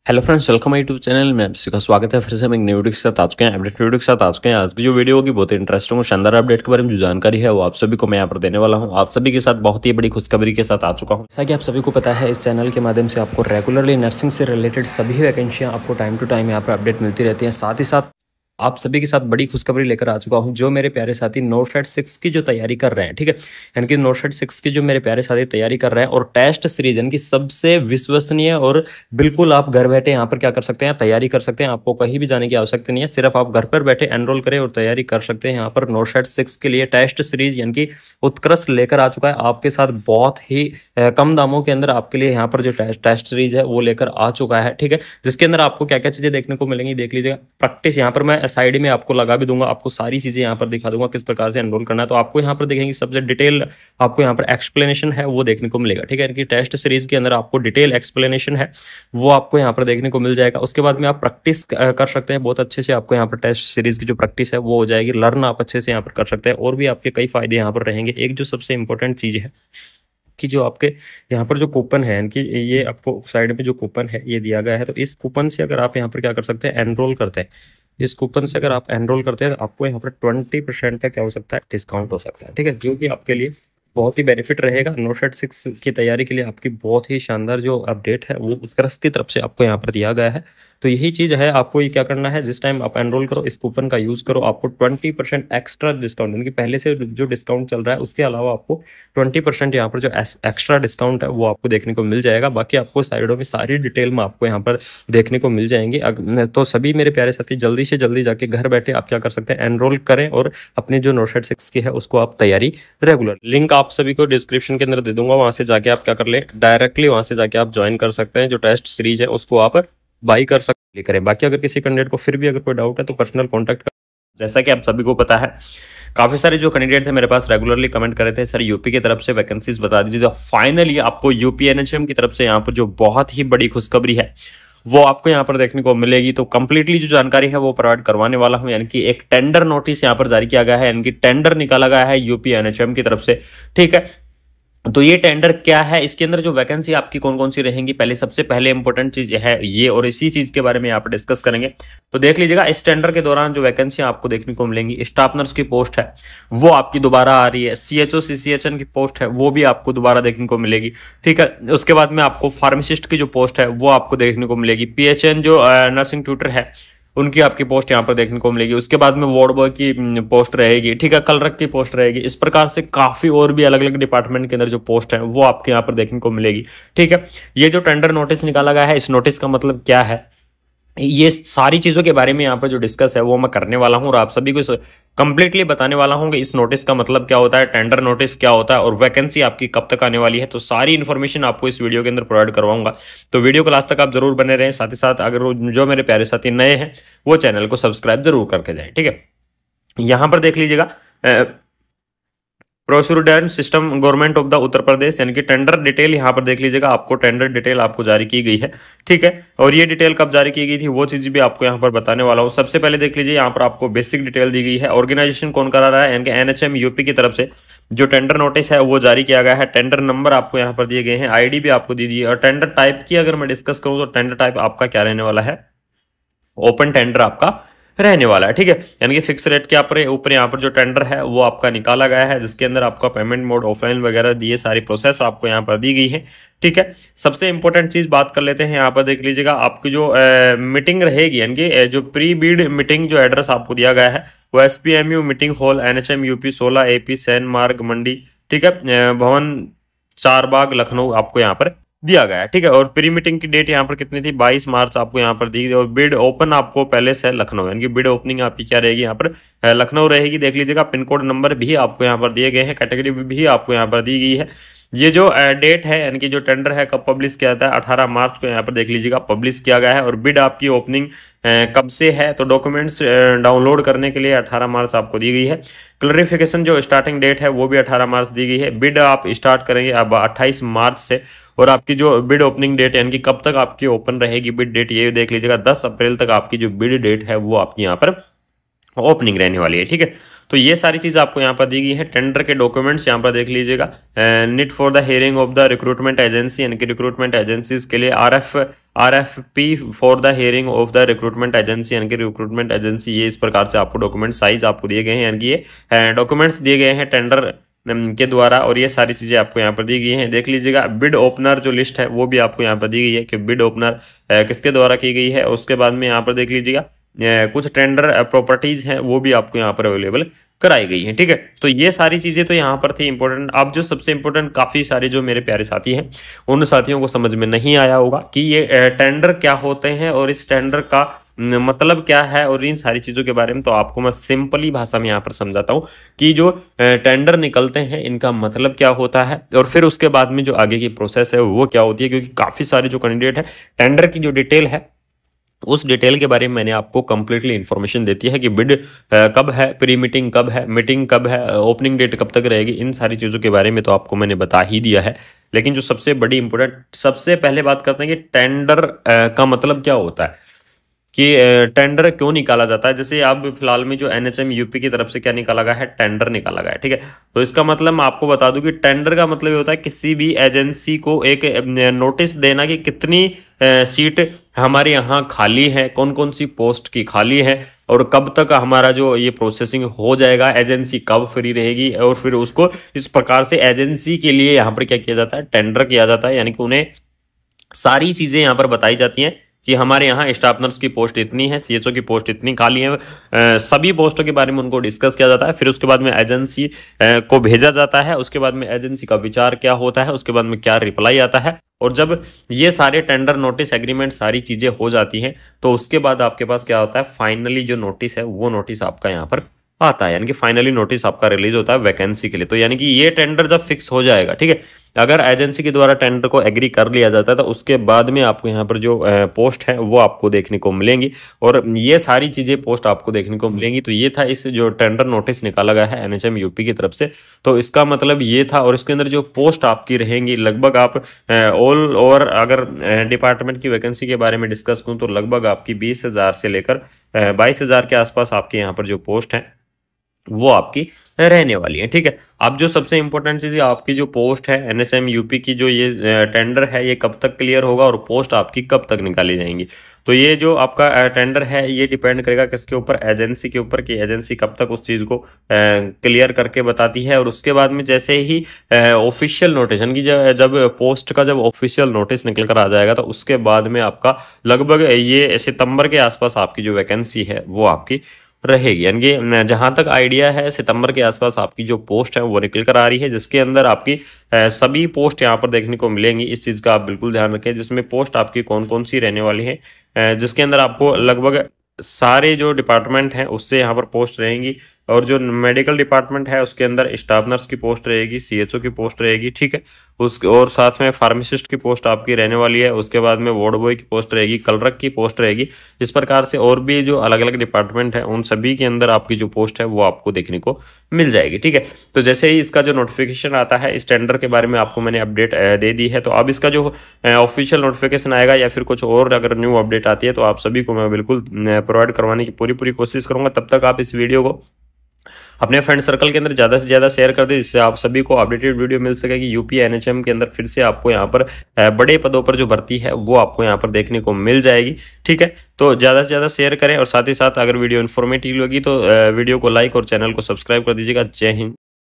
Hello friends, welcome my YouTube channel में आप सभी का स्वागत है। फिर से हम एक नई वीडियो के साथ आ चुके हैं, अपडेट वीडियो के साथ आ चुके हैं। आज की जो वीडियो होगी बहुत ही इंटरेस्टिंग और शानदार अपडेट के बारे में जो जानकारी है वो आप सभी को मैं यहाँ पर देने वाला हूँ। आप सभी के साथ बहुत ही बड़ी खुशखबरी के साथ आ चुका हूँ। जैसा कि आप सभी को पता है, इस चैनल के माध्यम से आपको रेगुलरली नर्सिंग से रिलेटेड सभी वैकेंसियाँ आपको टाइम टू टाइम यहाँ पर अपडेट मिलती रहती हैं। साथ ही साथ आप सभी के साथ बड़ी खुशखबरी लेकर आ चुका हूं। जो मेरे प्यारे साथी नोटशेड 6 की जो तैयारी कर रहे हैं, ठीक है, यानी कि नोटशेड 6 की जो मेरे प्यारे साथी तैयारी कर रहे हैं और टेस्ट सीरीज यानी कि सबसे विश्वसनीय और बिल्कुल आप घर बैठे यहाँ पर क्या कर सकते हैं, तैयारी कर सकते हैं। आपको कहीं भी जाने की आवश्यकता नहीं है, सिर्फ आप घर पर बैठे एनरोल करें और तैयारी कर सकते हैं। यहाँ पर नोटशेड 6 के लिए टेस्ट सीरीज यानी कि उत्कृष्ट लेकर आ चुका है आपके साथ बहुत ही कम दामों के अंदर आपके लिए। यहाँ पर जो टेस्ट सीरीज है वो लेकर आ चुका है, ठीक है, जिसके अंदर आपको क्या क्या चीजें देखने को मिलेंगी देख लीजिएगा। प्रैक्टिस यहाँ पर मैं साइड में आपको लगा भी दूंगा, आपको सारी चीजें यहाँ पर दिखा दूंगा किस प्रकार से एनरोल करना है। तो आपको यहाँ पर देखेंगे सबसे डिटेल आपको यहाँ पर एक्सप्लेनेशन है वो देखने को मिलेगा, ठीक है, कि टेस्ट सीरीज के अंदर आपको डिटेल एक्सप्लेनेशन है वो आपको यहाँ पर देखने को मिल जाएगा। उसके बाद में आप प्रैक्टिस कर सकते हैं बहुत अच्छे से। आपको यहाँ पर टेस्ट सीरीज की जो प्रैक्टिस है वो हो जाएगी, लर्न आप अच्छे से यहाँ पर कर सकते हैं और भी आपके कई फायदे यहाँ पर रहेंगे। एक जो सबसे इंपॉर्टेंट चीज है कि जो आपके यहाँ पर जो कूपन है कि ये आपको साइड में जो कूपन है ये दिया गया है, तो इस कूपन से अगर आप यहाँ पर क्या कर सकते हैं, एनरोल करते हैं, इस कूपन से अगर आप एनरोल करते हैं तो आपको यहाँ पर 20% का क्या हो सकता है, डिस्काउंट हो सकता है, ठीक है, जो कि आपके लिए बहुत ही बेनिफिट रहेगा। नोटशेड 6 की तैयारी के लिए आपकी बहुत ही शानदार जो अपडेट है वो उत्कर्ष की तरफ से आपको यहाँ पर दिया गया है। तो यही चीज है, आपको ये क्या करना है, जिस टाइम आप एनरोल करो इस कूपन का यूज करो, आपको 20% एक्स्ट्रा डिस्काउंट यानी कि पहले से जो डिस्काउंट चल रहा है उसके अलावा आपको 20% यहाँ पर जो एक्स्ट्रा डिस्काउंट है वो आपको देखने को मिल जाएगा। बाकी आपको साइडों में सारी डिटेल में आपको यहाँ पर देखने को मिल जाएंगे। तो सभी मेरे प्यारे साथी जल्दी से जल्दी जाके घर बैठे आप क्या कर सकते हैं, एनरोल करें और अपने जो नोटशेड 6 की है उसको आप तैयारी रेगुलर, लिंक आप सभी को डिस्क्रिप्शन के अंदर दे दूंगा, वहां से जाके आप क्या कर ले, डायरेक्टली वहां से जाके आप ज्वाइन कर सकते हैं। जो टेस्ट सीरीज है उसको आप बाई कर सकते करें। बाकी अगर किसी कैंडिडेट को फिर भी अगर कोई डाउट है तो पर्सनल कांटेक्ट कर। जैसा कि आप सभी को पता है, काफी सारे जो कैंडिडेट थे मेरे पास रेगुलरली कमेंट कर रहे थे, सर यूपी की तरफ से वैकेंसीज बता दीजिए। तो फाइनली आपको यूपी एनएचएम की तरफ से यहाँ पर जो बहुत ही बड़ी खुशखबरी है वो आपको यहाँ पर देखने को मिलेगी। तो कंप्लीटली जो जानकारी है वो प्रोवाइड करवाने वाला हूँ, यानी कि एक टेंडर नोटिस यहाँ पर जारी किया गया है, यानी कि टेंडर निकाला गया है यूपी एनएचएम की तरफ से, ठीक है। तो ये टेंडर क्या है, इसके अंदर जो वैकेंसी आपकी कौन कौन सी रहेंगी, पहले सबसे पहले इंपॉर्टेंट चीज है ये, और इसी चीज के बारे में यहाँ पर डिस्कस करेंगे। तो देख लीजिएगा, इस टेंडर के दौरान जो वैकेंसी आपको देखने को मिलेंगी, स्टाफ नर्स की पोस्ट है वो आपकी दोबारा आ रही है, सीएचओ सीसीएचएन की पोस्ट है वो भी आपको दोबारा देखने को मिलेगी, ठीक है। उसके बाद में आपको फार्मासिस्ट की जो पोस्ट है वो आपको देखने को मिलेगी, पीएचएन जो नर्सिंग ट्यूटर है उनकी आपकी पोस्ट यहाँ पर देखने को मिलेगी। उसके बाद में वार्ड बॉय की पोस्ट रहेगी, ठीक है, क्लर्क की पोस्ट रहेगी। इस प्रकार से काफी और भी अलग अलग डिपार्टमेंट के अंदर जो पोस्ट है वो आपके यहाँ पर देखने को मिलेगी, ठीक है। ये जो टेंडर नोटिस निकाला गया है, इस नोटिस का मतलब क्या है, ये सारी चीजों के बारे में यहाँ पर जो डिस्कस है वो मैं करने वाला हूँ और आप सभी को कंप्लीटली बताने वाला हूँ कि इस नोटिस का मतलब क्या होता है, टेंडर नोटिस क्या होता है और वैकेंसी आपकी कब तक आने वाली है। तो सारी इन्फॉर्मेशन आपको इस वीडियो के अंदर प्रोवाइड करवाऊंगा, तो वीडियो को लास्ट तक आप जरूर बने रहें। साथ ही साथ अगर जो मेरे प्यारे साथी नए हैं वो चैनल को सब्सक्राइब जरूर करके जाए, ठीक है। यहाँ पर देख लीजिएगा, procedure system government of the Uttar Pradesh, यानी कि टेंडर डिटेल यहाँ पर देख लीजिएगा, आपको टेंडर डिटेल आपको जारी की गई है, ठीक है। और ये डिटेल कब जारी की गई थी वो चीज भी आपको यहाँ पर बताने वाला हूँ। सबसे पहले देख लीजिए, यहाँ पर आपको बेसिक डिटेल दी गई है, ऑर्गेनाइजेशन कौन करा रहा है, यानी कि एनएचएम यूपी की तरफ से जो टेंडर नोटिस है वो जारी किया गया है। टेंडर नंबर आपको यहाँ पर दिए गए हैं, आईडी भी आपको दी दी है। और टेंडर टाइप की अगर मैं डिस्कस करूँ तो टेंडर टाइप आपका क्या रहने वाला है, ओपन टेंडर आपका रहने वाला है, ठीक है, यानी कि फिक्स रेट के ऊपर यहाँ पर जो टेंडर है वो आपका निकाला गया है, जिसके अंदर आपका पेमेंट मोड ऑफलाइन वगैरह दिए सारी प्रोसेस आपको यहाँ पर दी गई है, ठीक है। सबसे इंपॉर्टेंट चीज बात कर लेते हैं, यहाँ पर देख लीजिएगा, आपकी जो मीटिंग रहेगी, यानी कि जो प्री बीड मीटिंग जो एड्रेस आपको दिया गया है वो SPMU meeting hall NHM UP 16 AP Sen Marg Mandi, ठीक है, भवन 4 बाग लखनऊ आपको यहाँ पर दिया गया है, ठीक है। और प्री मीटिंग की डेट यहाँ पर कितनी थी, 22 मार्च आपको यहाँ पर दी गई। और बिड ओपन आपको पहले से लखनऊ, यानी कि बिड ओपनिंग आपकी क्या रहेगी यहाँ पर लखनऊ रहेगी। देख लीजिएगा, पिन कोड नंबर भी आपको यहाँ पर दिए गए हैं, कैटेगरी भी आपको यहाँ पर दी गई है। ये जो डेट है, यानी कि जो टेंडर है कब पब्लिश किया जाता है, 18 मार्च को यहाँ पर देख लीजिएगा पब्लिश किया गया है। और बिड आपकी ओपनिंग कब से है, तो डॉक्यूमेंट्स डाउनलोड करने के लिए 18 मार्च आपको दी गई है। क्लैरिफिकेशन जो स्टार्टिंग डेट है वो भी 18 मार्च दी गई है। बिड आप स्टार्ट करेंगे अब 28 मार्च से, और आपकी जो बिड ओपनिंग डेट यानी कि कब तक आपकी ओपन रहेगी बिड डेट, ये देख लीजिएगा 10 अप्रैल तक आपकी जो बिड डेट है वो आपकी यहाँ पर ओपनिंग रहने वाली है। ठीक है, तो ये सारी चीज़ आपको यहाँ पर दी गई है। टेंडर के डॉक्यूमेंट्स यहाँ पर देख लीजिएगा। Need for the hearing of the recruitment agency, यानी कि रिक्रूटमेंट एजेंसीज के लिए RFP for the hearing of the recruitment agency, यानी कि रिक्रूटमेंट एजेंसी, ये इस प्रकार से आपको डॉक्यूमेंट साइज आपको दिए गए हैं, यानी कि ये डॉक्यूमेंट्स दिए गए हैं टेंडर के द्वारा, और ये सारी चीज़ें आपको यहाँ पर दी गई हैं। देख लीजिएगा बिड ओपनर जो लिस्ट है वो भी आपको यहाँ पर दी गई है कि बिड ओपनर किसके द्वारा की गई है। उसके बाद में यहाँ पर देख लीजिएगा कुछ टेंडर प्रॉपर्टीज हैं वो भी आपको यहाँ पर अवेलेबल कराई गई है। ठीक है, तो ये सारी चीजें तो यहाँ पर थी इंपॉर्टेंट। अब जो सबसे इंपॉर्टेंट, काफी सारे जो मेरे प्यारे साथी हैं उन साथियों को समझ में नहीं आया होगा कि ये टेंडर क्या होते हैं और इस टेंडर का मतलब क्या है, और इन सारी चीजों के बारे में तो आपको मैं सिंपली भाषा में यहाँ पर समझाता हूँ कि जो टेंडर निकलते हैं इनका मतलब क्या होता है, और फिर उसके बाद में जो आगे की प्रोसेस है वो क्या होती है। क्योंकि काफी सारे जो कैंडिडेट है, टेंडर की जो डिटेल है उस डिटेल के बारे में मैंने आपको कंप्लीटली इंफॉर्मेशन देती है कि बिड कब है, प्री मीटिंग कब है, मीटिंग कब है, ओपनिंग डेट कब तक रहेगी, इन सारी चीज़ों के बारे में तो आपको मैंने बता ही दिया है। लेकिन जो सबसे बड़ी इंपॉर्टेंट, सबसे पहले बात करते हैं कि टेंडर का मतलब क्या होता है, कि टेंडर क्यों निकाला जाता है। जैसे अब फिलहाल में जो NHM यूपी की तरफ से क्या निकाला गया है, टेंडर निकाला गया है। ठीक है, तो इसका मतलब मैं आपको बता दूं कि टेंडर का मतलब ये होता है किसी भी एजेंसी को एक नोटिस देना कि कितनी सीट हमारे यहाँ खाली है, कौन कौन सी पोस्ट की खाली है, और कब तक हमारा जो ये प्रोसेसिंग हो जाएगा, एजेंसी कब फ्री रहेगी, और फिर उसको इस प्रकार से एजेंसी के लिए यहाँ पर क्या किया जाता है, टेंडर किया जाता है। यानी कि उन्हें सारी चीजें यहाँ पर बताई जाती हैं कि हमारे यहाँ स्टाफ नर्स की पोस्ट इतनी है, CHO की पोस्ट इतनी खाली है, सभी पोस्टों के बारे में उनको डिस्कस किया जाता है। फिर उसके बाद में एजेंसी को भेजा जाता है, उसके बाद में एजेंसी का विचार क्या होता है, उसके बाद में क्या रिप्लाई आता है, और जब ये सारे टेंडर नोटिस एग्रीमेंट सारी चीजें हो जाती हैं तो उसके बाद आपके पास क्या होता है, फाइनली जो नोटिस है वो नोटिस आपका यहाँ पर आता है, यानी कि फाइनली नोटिस आपका रिलीज होता है वैकेंसी के लिए। तो यानी कि ये टेंडर जब फिक्स हो जाएगा, ठीक है, अगर एजेंसी के द्वारा टेंडर को एग्री कर लिया जाता है तो उसके बाद में आपको यहाँ पर जो पोस्ट है वो आपको देखने को मिलेंगी, और ये सारी चीजें पोस्ट आपको देखने को मिलेंगी। तो ये था इस जो टेंडर नोटिस निकाला गया है NHM यूपी की तरफ से, तो इसका मतलब ये था। और इसके अंदर जो पोस्ट आपकी रहेंगी लगभग आप ऑल ओवर अगर डिपार्टमेंट की वैकेंसी के बारे में डिस्कस करूँ तो लगभग आपकी 20,000 से लेकर 22,000 के आसपास आपके यहाँ पर जो पोस्ट है वो आपकी रहने वाली है। ठीक है, अब जो सबसे इंपॉर्टेंट चीज है, आपकी जो पोस्ट है NHM यूपी की, जो ये टेंडर है ये कब तक क्लियर होगा और पोस्ट आपकी कब तक निकाली जाएंगी। तो ये जो आपका टेंडर है ये डिपेंड करेगा किसके ऊपर, एजेंसी के ऊपर, कि एजेंसी कब तक उस चीज को क्लियर करके बताती है। और उसके बाद में जैसे ही ऑफिशियल नोटिस, यानी कि जब पोस्ट का जब ऑफिशियल नोटिस निकल कर आ जाएगा तो उसके बाद में आपका लगभग ये सितंबर के आसपास आपकी जो वैकेंसी है वो आपकी रहेगी। यानी कि जहां तक आइडिया है सितंबर के आसपास आपकी जो पोस्ट है वो निकल कर आ रही है, जिसके अंदर आपकी सभी पोस्ट यहां पर देखने को मिलेंगी। इस चीज़ का आप बिल्कुल ध्यान रखें, जिसमें पोस्ट आपकी कौन कौन सी रहने वाली है, जिसके अंदर आपको लगभग सारे जो डिपार्टमेंट हैं उससे यहाँ पर पोस्ट रहेंगी। और जो मेडिकल डिपार्टमेंट है उसके अंदर स्टाफ नर्स की पोस्ट रहेगी, CHO की पोस्ट रहेगी, ठीक है, और साथ में फार्मासिस्ट की पोस्ट आपकी रहने वाली है। उसके बाद में वार्ड बॉय की पोस्ट रहेगी, क्लर्क की पोस्ट रहेगी। इस प्रकार से और भी जो अलग अलग डिपार्टमेंट है उन सभी के अंदर आपकी जो पोस्ट है वो आपको देखने को मिल जाएगी। ठीक है, तो जैसे ही इसका जो नोटिफिकेशन आता है, इस टेंडर के बारे में आपको मैंने अपडेट दे दी है, तो अब इसका जो ऑफिशियल नोटिफिकेशन आएगा या फिर कुछ और अगर न्यू अपडेट आती है तो आप सभी को मैं बिल्कुल प्रोवाइड करवाने की पूरी कोशिश करूंगा। तब तक आप इस वीडियो को अपने फ्रेंड सर्कल के अंदर ज़्यादा से ज़्यादा शेयर कर दें, जिससे आप सभी को अपडेटेड वीडियो मिल सके कि यूपी NHM के अंदर फिर से आपको यहाँ पर बड़े पदों पर जो भर्ती है वो आपको यहाँ पर देखने को मिल जाएगी। ठीक है, तो ज़्यादा से ज़्यादा शेयर करें, और साथ ही साथ अगर वीडियो इन्फॉर्मेटिव लगी तो वीडियो को लाइक और चैनल को सब्सक्राइब कर दीजिएगा। जय हिंद।